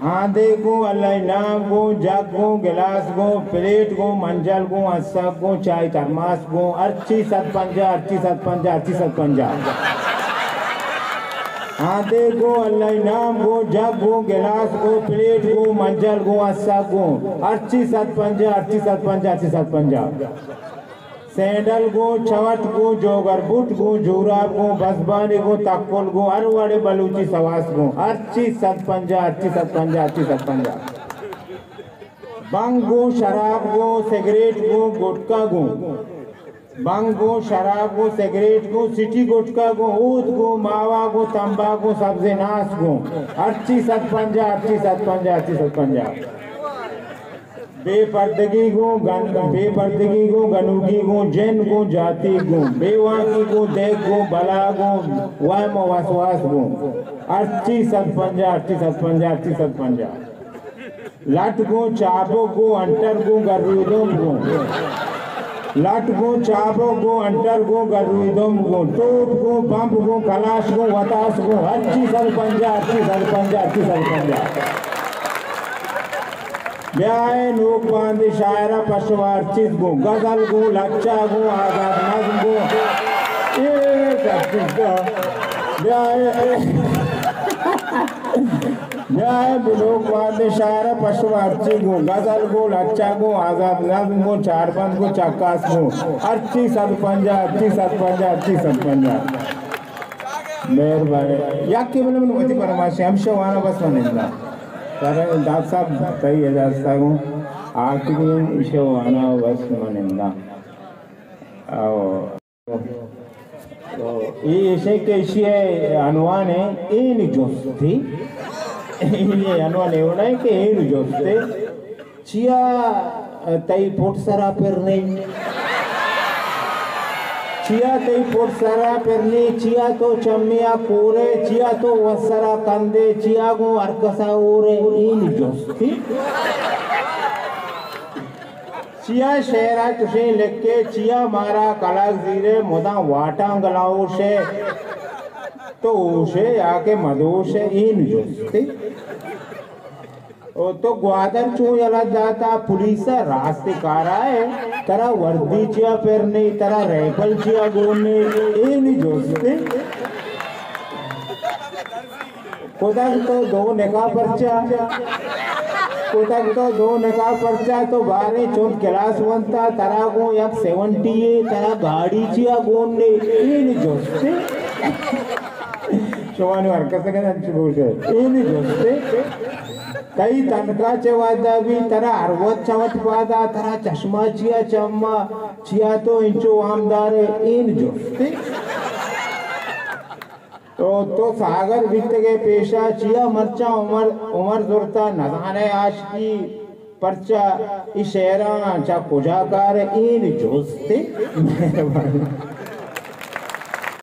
आधे को अल्लाह नाम को जग को गिलास को प्लेट को मंजल को अस्सा को चाय थर्मास को अर्ची सतपंजा अर्ची सतपंजा अर्ची सतपंजा आधे को अल्लाह नाम को जग को गिलास को प्लेट को मंजल को अस्सा को अर्ची सतपंजा अर्ची सतपंजा अर्ची सतपंजा सैंडल को छवट को जोगर बुट को जोराब को बसबानी को तक्कुल को अरवाड़े बलूची सवास को अर्ची सतपंजा अर्ची सतपंजा अर्ची सतपंजा बंग को शराब को सिगरेट को गुटखा को बंग को शराब को सिगरेट को सिटी गुटखा को ऊद को मावा को तंबाकू सब्जी नाश को अर्ची सतपंजा अर्ची सतपंजा अर्ची सतपंजा बेपर्दगी को गनुगी को जैन को जाति को बेवाकी को देख को बला को वहम वसवास को अर्ची सतपंजा अर्ची सतपंजा अर्ची सतपंजा लट को चाबो को अंटर को गरुदम को लट को चाबो को अंटर को गरुदम को टोप को बम को कलाश को वतास को अर्ची सतपंजा अर्ची सतपंजा अर्ची सतपंजा ब्याह नोक बांध शायरा पशवार चित गो गजल गो लच्चा गो आजाद नज्म गो ब्याह नोक बांध शायरा पशवार चित गो गजल गो लच्चा गो आजाद नज्म गो चारबंद गो चक्कास गो अर्ची सतपंजा अर्ची सतपंजा अर्ची सतपंजा मेहरबानी याक के बने मन वती परमाशय हम शवाना बस वनिंदा दाद साहब तई हजार आखिरी इशवाना बस मनिंदा ये इशे के इशे अनुमान है इन जोस्ती ये अनुमान है उन्हें के इन जोस्ते चिया तई पोट सरा पर नहीं चिया तई पोट सरा परनी चिया तो चम्मिया कोरे चिया तो वसरा कंदे चिया को अरकसा ओरे इन जोस्ती चिया शेरा तुझे लेके चिया मारा कलाक जीरे मुदा वाटा गलाओ से तो उसे आके मदोश इन जोस्ती ओ तो ग्वादर चू जला जाता पुलिस रास्ते कारा है तरा वर्दी चिया पेरने तरा राइफल चिया गोने ये नहीं जोस्ते कोदा तो दो निकाह पर्चा कोदा तो दो निकाह पर्चा तो बारे चौथ क्लास बनता तरा को एक 70 है तरा गाड़ी चिया गोने ये नहीं जोस्ते शवानी हरकत के अच्छी बोल रहे ये नहीं जोस्ते कई तनका वादा भी तरा 60 वादा तरा चश्मा चिया चम्मा चिया तो इंचो आमदार इन जोस्ते तो सागर बीत के पेशा चिया मर्चा उमर जुरता नजाने आशकी पर्चा इशेरा चा कुजाकार इन जोस्ते